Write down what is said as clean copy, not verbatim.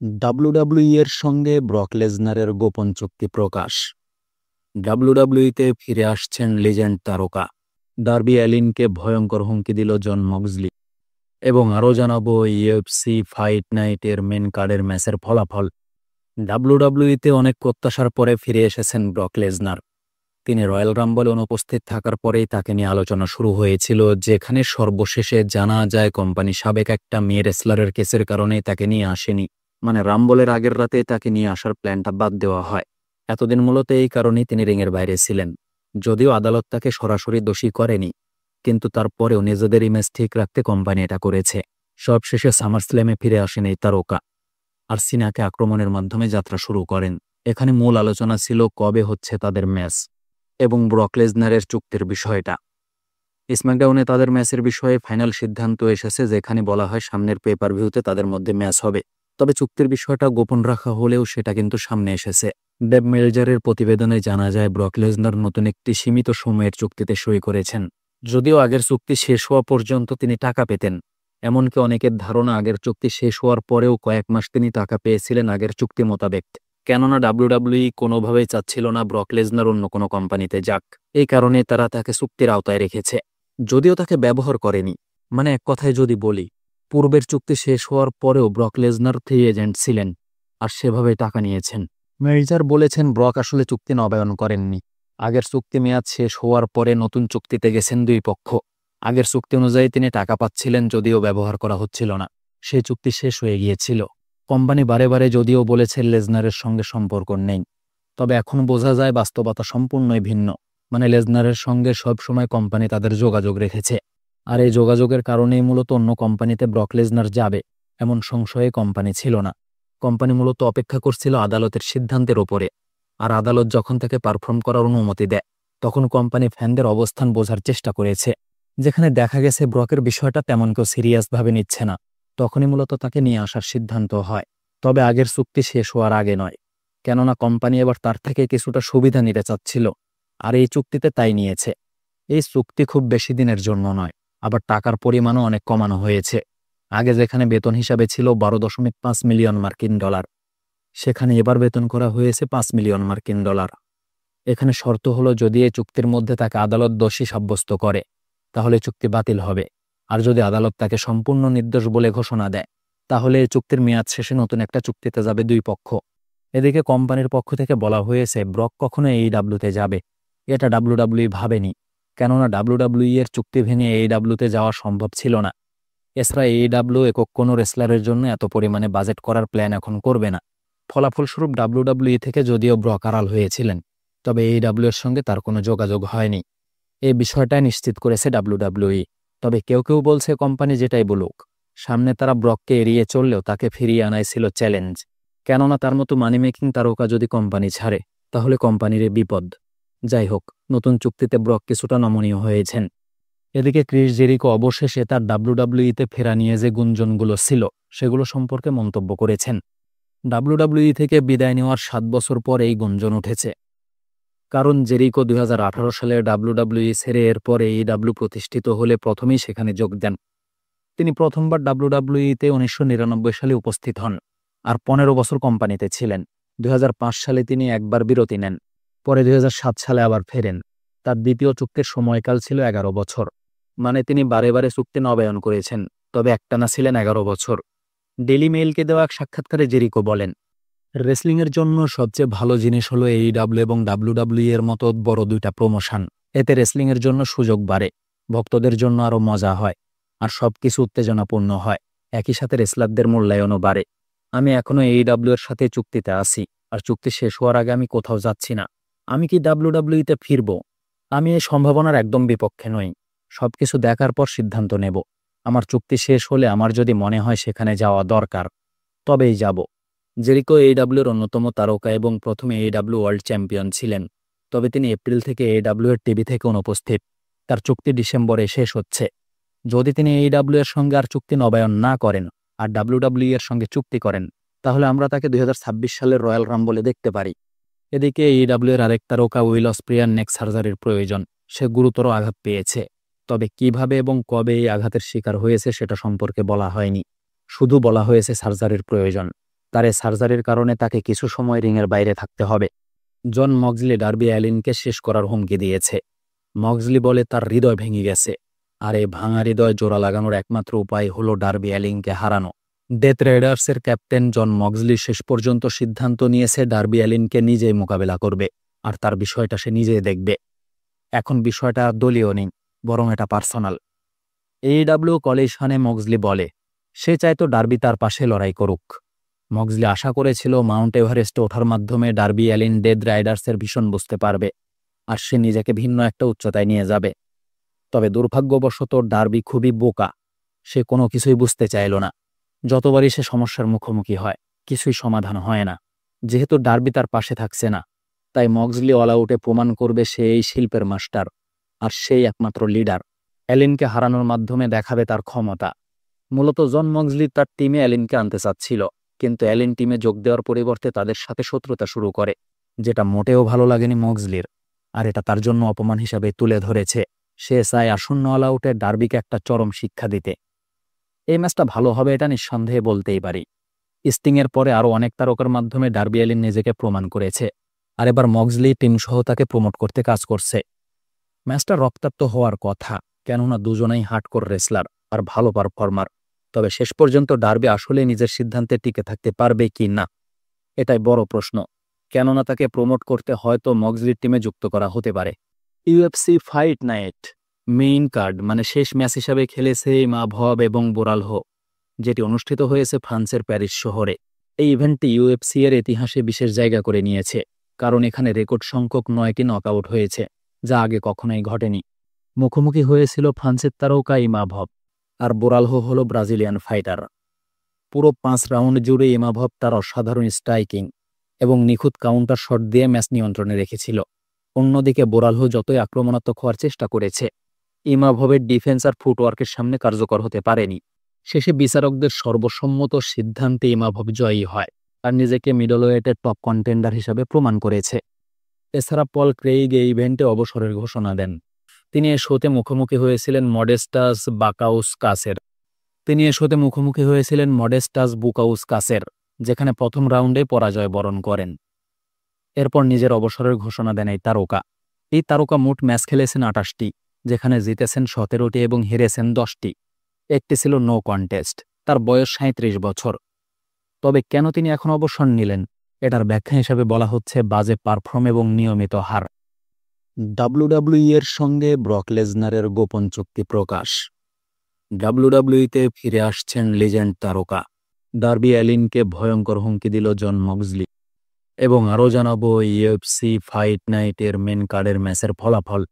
WWE এর সঙ্গে Brock লেসনারের গোপন চুক্তি প্রকাশ। ডাব্লিউডাব্লিউইতে ফিরে আসছেন লিজেন্ড তারকা। ডার্বি অ্যালিনকে ভয়ঙ্কর হুমকি দিল জন মক্সলি। এবং আরও জানাবো ইউএফসি ফাইট নাইটের মেন কার্ডের ম্যাচের ফলাফল। ডাব্লিউডাব্লিউইতে অনেক প্রত্যাশার পরে ফিরে এসেছেন ব্রক লেসনার। তিনি রয়্যাল রাম্বলে অনুপস্থিত থাকার পরেই তাকে নিয়ে আলোচনা শুরু হয়েছিল, যেখানে সর্বশেষে জানা যায় কোম্পানি সাবেক একটা মেয়ে রেসলারের কেসের কারণেই তাকে নিয়ে আসেনি। মানে রাম্বলের আগের রাতে তাকে নিয়ে আসার প্ল্যানটা বাদ দেওয়া হয়। এতদিন মূলত এই কারণেই তিনি রিংয়ের বাইরে ছিলেন। যদিও আদালত তাকে সরাসরি দোষী করেনি, কিন্তু তারপরেও নিজেদের ইমেজ ঠিক রাখতে কোম্পানি এটা করেছে। সবশেষে সামারস্ল্যামে ফিরে আসেন এই তারকা আর সিনাকে আক্রমণের মাধ্যমে যাত্রা শুরু করেন। এখানে মূল আলোচনা ছিল কবে হচ্ছে তাদের ম্যাচ এবং ব্রক লেসনারের চুক্তির বিষয়টা। স্ম্যাকডাউনে তাদের ম্যাচের বিষয়ে ফাইনাল সিদ্ধান্ত এসেছে, যেখানে বলা হয় সামনের পেপার ভিউতে তাদের মধ্যে ম্যাচ হবে। তবে চুক্তির বিষয়টা গোপন রাখা হলেও সেটা কিন্তু সামনে এসেছে। ডেভ মেলজারের প্রতিবেদনে জানা যায় ব্রক লেসনার নতুন একটি সীমিত সময়ের চুক্তিতে সই করেছেন। যদিও আগের চুক্তি শেষ হওয়া পর্যন্ত তিনি টাকা পেতেন। এমনকি অনেকের ধারণা আগের চুক্তি শেষ হওয়ার পরেও কয়েক মাস তিনি টাকা পেয়েছিলেন আগের চুক্তি মোতাবেক। কেননা ডাব্লিউডাব্লিউই কোনোভাবেই চাচ্ছিল না ব্রক লেসনার অন্য কোনো কোম্পানিতে যাক। এই কারণে তারা তাকে চুক্তির আওতায় রেখেছে, যদিও তাকে ব্যবহার করেনি। মানে এক কথায় যদি বলি, পূর্বের চুক্তি শেষ হওয়ার পরেও ব্রক লেসনার ফ্রি এজেন্ট ছিলেন আর সেভাবে টাকা নিয়েছেন। মেলজার বলেছেন ব্রক আসলে চুক্তি নবায়ন করেননি। আগের চুক্তি মেয়াদ শেষ হওয়ার পরে নতুন চুক্তিতে গেছেন দুই পক্ষ। আগের চুক্তি অনুযায়ী তিনি টাকা পাচ্ছিলেন, যদিও ব্যবহার করা হচ্ছিল না। সেই চুক্তি শেষ হয়ে গিয়েছিল। কোম্পানি বারে বারে যদিও বলেছে লেসনারের সঙ্গে সম্পর্ক নেই, তবে এখন বোঝা যায় বাস্তবতা সম্পূর্ণই ভিন্ন। মানে লেসনারের সঙ্গে সবসময় কোম্পানি তাদের যোগাযোগ রেখেছে, আর এই যোগাযোগের কারণেই মূলত অন্য কোম্পানিতে ব্রক লেসনার যাবে এমন সংশয়ে কোম্পানি ছিল না। কোম্পানি মূলত অপেক্ষা করছিল আদালতের সিদ্ধান্তের ওপরে। আর আদালত যখন তাকে পারফর্ম করার অনুমতি দেয়, তখন কোম্পানি ফ্যানদের অবস্থান বোঝার চেষ্টা করেছে। যেখানে দেখা গেছে ব্রকের বিষয়টা তেমন কেউ সিরিয়াসভাবে নিচ্ছে না, তখনই মূলত তাকে নিয়ে আসার সিদ্ধান্ত হয়। তবে আগের চুক্তি শেষ হওয়ার আগে নয়, কেননা কোম্পানি এবার তার থেকে কিছুটা সুবিধা নিতে চাচ্ছিল, আর এই চুক্তিতে তাই নিয়েছে। এই চুক্তি খুব বেশি দিনের জন্য নয়, আবার টাকার পরিমাণও অনেক কমানো হয়েছে। আগে যেখানে বেতন হিসাবে ছিল 12.5 মিলিয়ন মার্কিন ডলার, সেখানে এবার বেতন করা হয়েছে 5 মিলিয়ন মার্কিন ডলার। এখানে শর্ত হলো, যদি এই চুক্তির মধ্যে তাকে আদালত দোষী সাব্যস্ত করে, তাহলে চুক্তি বাতিল হবে। আর যদি আদালত তাকে সম্পূর্ণ নির্দোষ বলে ঘোষণা দেয়, তাহলে এই চুক্তির মেয়াদ শেষে নতুন একটা চুক্তিতে যাবে দুই পক্ষ। এদিকে কোম্পানির পক্ষ থেকে বলা হয়েছে ব্রক কখনো AEWতে যাবে, এটা ডাব্লিউডাব্লিউই ভাবেনি। কেননা ডাব্লিউডাব্লিউই এর চুক্তি ভেঙে AEWতে যাওয়া সম্ভব ছিল না। এছাড়া AEW একক কোনো রেসলারের জন্য এত পরিমাণে বাজেট করার প্ল্যান এখন করবে না। ফলাফলস্বরূপ ডাব্লিউডাব্লিউই থেকে যদিও ব্রক আড়াল হয়েছিলেন, তবে AEW এর সঙ্গে তার কোনো যোগাযোগ হয়নি। এই বিষয়টাই নিশ্চিত করেছে ডাব্লিউডাব্লিউই। তবে কেউ কেউ বলছে কোম্পানি যেটাই বলুক, সামনে তারা ব্রককে এড়িয়ে চললেও তাকে ফিরিয়ে আনাই ছিল চ্যালেঞ্জ। কেননা তার মতো মানি মেকিং তারকা যদি কোম্পানি ছাড়ে, তাহলে কোম্পানির বিপদ। যাই হোক, নতুন চুক্তিতে ব্রক কিছুটা নমনীয় হয়েছেন। এদিকে ক্রিস জেরিকো অবশেষে তার ডাব্লিউডাব্লিউইতে ফেরা নিয়ে যে গুঞ্জনগুলো ছিল, সেগুলো সম্পর্কে মন্তব্য করেছেন। ডাব্লিউডাব্লিউই থেকে বিদায় নেওয়ার 7 বছর পর এই গুঞ্জন উঠেছে। কারণ জেরিকো 2018 সালে ডাব্লিউডাব্লিউই ছেড়ে এরপর AEW প্রতিষ্ঠিত হলে প্রথমেই সেখানে যোগ দেন। তিনি প্রথমবার ডাব্লিউডাব্লিউইতে 1999 সালে উপস্থিত হন, আর 15 বছর কোম্পানিতে ছিলেন। 2005 সালে তিনি একবার বিরতি নেন, পরে 2007 সালে আবার ফেরেন। তার দ্বিতীয় চুক্তির সময়কাল ছিল 11 বছর। মানে তিনি বারে বারে চুক্তি নবায়ন করেছেন, তবে একটানা ছিলেন 11 বছর। ডেইলি মেইলকে দেওয়া এক সাক্ষাৎকারে জেরিকো বলেন, রেসলিংয়ের জন্য সবচেয়ে ভালো জিনিস হলো AEW এবং ডাব্লিউডাব্লিউই এর মতো বড় দুইটা প্রমোশন। এতে রেসলিংয়ের জন্য সুযোগ বাড়ে, ভক্তদের জন্য আরও মজা হয়, আর সবকিছু উত্তেজনাপূর্ণ হয়। একই সাথে রেসলারদের মূল্যায়নও বাড়ে। আমি এখনও AEW এর সাথে চুক্তিতে আছি, আর চুক্তি শেষ হওয়ার আগে আমি কোথাও যাচ্ছি না। আমি কি ডাব্লিউডাব্লিউইতে ফিরব? আমি এই সম্ভাবনার একদম বিপক্ষে নই। সবকিছু দেখার পর সিদ্ধান্ত নেব। আমার চুক্তি শেষ হলে আমার যদি মনে হয় সেখানে যাওয়া দরকার, তবেই যাব। জেরিকো AEW এর অন্যতম তারকা এবং প্রথম AEW ওয়ার্ল্ড চ্যাম্পিয়ন ছিলেন। তবে তিনি এপ্রিল থেকে AEW এর টিভি থেকে অনুপস্থিত। তার চুক্তি ডিসেম্বরে শেষ হচ্ছে। যদি তিনি AEW এর সঙ্গে আর চুক্তি নবায়ন না করেন আর ডাব্লিউডাব্লিউই এর সঙ্গে চুক্তি করেন, তাহলে আমরা তাকে 2026 সালের রয়্যাল রাম্বলে দেখতে পারি। এদিকে AEW এর আরেক তারকা উইল অসপ্রিয়ার নেক সার্জারির প্রয়োজন। সে গুরুতর আঘাত পেয়েছে, তবে কিভাবে এবং কবে এই আঘাতের শিকার হয়েছে সেটা সম্পর্কে বলা হয়নি। শুধু বলা হয়েছে সার্জারির প্রয়োজন। তার এই সার্জারির কারণে তাকে কিছু সময় রিংয়ের বাইরে থাকতে হবে। জন মক্সলি ডার্বি অ্যালিনকে শেষ করার হুমকি দিয়েছে। মক্সলি বলে তার হৃদয় ভেঙে গেছে, আর এই ভাঙা হৃদয় জোড়া লাগানোর একমাত্র উপায় হলো ডার্বি অ্যালিনকে হারানো। ডেথ রাইডার্সের ক্যাপ্টেন জন মক্সলি শেষ পর্যন্ত সিদ্ধান্ত নিয়েছে ডার্বি অ্যালিনকে নিজেই মোকাবেলা করবে, আর তার বিষয়টা সে নিজেই দেখবে। এখন বিষয়টা দলীয় নেই, বরং এটা পার্সোনাল। AEW কলিশনে মক্সলি বলে সে চাইতো ডার্বি তার পাশে লড়াই করুক। মক্সলি আশা করেছিল মাউন্ট এভারেস্টে ওঠার মাধ্যমে ডার্বি অ্যালিন ডেথ রাইডার্সের ভীষণ বুঝতে পারবে, আর সে নিজেকে ভিন্ন একটা উচ্চতায় নিয়ে যাবে। তবে দুর্ভাগ্যবশত ডার্বি খুবই বোকা, সে কোনো কিছুই বুঝতে চাইল না। যতবারই সে সমস্যার মুখোমুখি হয়, কিছুই সমাধান হয় না। যেহেতু ডার্বি তার পাশে থাকছে না, তাই মক্সলি অল আউটে প্রমাণ করবে সে এই শিল্পের মাস্টার, আর সেই একমাত্র লিডার। অ্যালিনকে হারানোর মাধ্যমে দেখাবে তার ক্ষমতা। মূলত জন মক্সলি তার টিমে অ্যালিনকে আনতে চাচ্ছিল, কিন্তু অ্যালিন টিমে যোগ দেওয়ার পরিবর্তে তাদের সাথে শত্রুতা শুরু করে, যেটা মোটেও ভালো লাগেনি মক্সলির, আর এটা তার জন্য অপমান হিসাবে তুলে ধরেছে। সে চায় আসন্ন অল আউটে ডার্বিকে একটা চরম শিক্ষা দিতে। এই ম্যাচটা ভালো হবে এটা নিঃসন্দেহে বলতেই পারি। স্টিংয়ের পরে আরও অনেক তারকার মাধ্যমে ডার্বি অ্যালিন নিজেকে প্রমাণ করেছে, আর এবার মক্সলি টিম সহ তাকে প্রমোট করতে কাজ করছে। ম্যাচটা রক্তাক্ত হওয়ার কথা, কেননা দুজনেই হার্ডকোর রেসলার আর ভালো পারফর্মার। তবে শেষ পর্যন্ত ডার্বি আসলে নিজের সিদ্ধান্তে টিকে থাকতে পারবে কি না, এটাই বড় প্রশ্ন। কেননা তাকে প্রমোট করতে হয়তো মক্সলির টিমে যুক্ত করা হতে পারে। UFC fight night main card মানে শেষ ম্যাচ হিসাবে খেলেছে ইমাভভ এবং বোরালহো, যেটি অনুষ্ঠিত হয়েছে ফ্রান্সের প্যারিস শহরে। এই ইভেন্টটি UFC এর ইতিহাসে বিশেষ জায়গা করে নিয়েছে, কারণ এখানে রেকর্ড সংখ্যক 9টি নকআউট হয়েছে, যা আগে কখনোই ঘটেনি। মুখোমুখি হয়েছিল ফ্রান্সের তারকা ইমাভভ, আর বোরালহো হল ব্রাজিলিয়ান ফাইটার। পুরো 5 রাউন্ড জুড়ে ইমাভভ তার অসাধারণ স্ট্রাইকিং এবং নিখুঁত কাউন্টার শট দিয়ে ম্যাচ নিয়ন্ত্রণে রেখেছিল। অন্যদিকে বোরালহো যতই আক্রমণাত্মক হওয়ার চেষ্টা করেছে, ইমাভবের ডিফেন্স আর ফুটওয়ার্কের সামনে কার্যকর হতে পারেনি। শেষে বিচারকদের সর্বসম্মত সিদ্ধান্তে ইমাভব জয়ী হয়, আর নিজেকে মিডলওয়েটের টপ কন্টেন্ডার হিসাবে প্রমাণ করেছে। এছাড়া পল ক্রেইগ এই ইভেন্টে অবসরের ঘোষণা দেন। তিনি এ শোতে মুখোমুখি হয়েছিলেন মডেস্টাস বুকাউস্কাসের, যেখানে প্রথম রাউন্ডে পরাজয় বরণ করেন। এরপর নিজের অবসরের ঘোষণা দেন এই তারকা মোট ম্যাচ খেলেছেন 28টি, যেখানে জিতেছেন 17টি এবং হেরেছেন 10টি। একটি ছিল নো কন্টেস্ট। তার বয়স 37 বছর। তবে কেন তিনি এখন অবসর নিলেন, এটার ব্যাখ্যা হিসাবে বলা হচ্ছে বাজে পারফর্ম এবং নিয়মিত হার। WWE এর সঙ্গে ব্রক লেসনারের গোপন চুক্তি প্রকাশ। ডাব্লিউডাব্লিউইতে ফিরে আসছেন লিজেন্ড তারকা। ডার্বি অ্যালিনকে ভয়ঙ্কর হুমকি দিল জন মক্সলি। এবং আরও জানাবো UFC ফাইট নাইটের মেন কার্ডের ম্যাচের ফলাফল।